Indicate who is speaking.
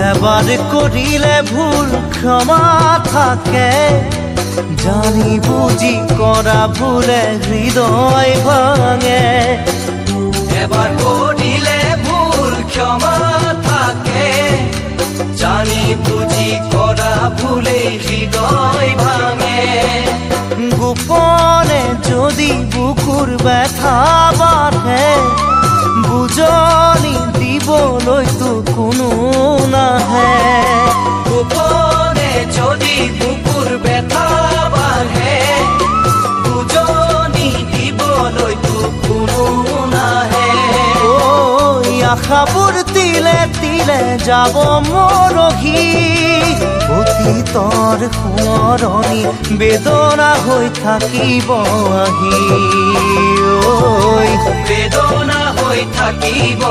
Speaker 1: এবাৰ কৰিলে ভুল ক্ষমা থাকে, জানি বুজি কৰা ভুলে হৃদয় ভাঙে।
Speaker 2: এবাৰ কৰিলে ভুল ক্ষমা থাকে, জানি বুজি কৰা ভুলে হৃদয় ভাঙে।
Speaker 1: গোপনে যদি বুকুৰ ব্যথা বাঢ়ে, বুজনি দিবলৈতো কোনো নাহে।
Speaker 2: গোপনে যদি বুকুৰ ব্যথা বাঢ়ে, বুজনি দিবলৈতো কোনো নাহে।
Speaker 1: আশাবোৰ তিলে তিলে যাব মৰহি, অতীতৰ সোঁৱৰণি বেদনা হৈ থাকিব আহি।
Speaker 2: বেদনা হৈ থাকিব।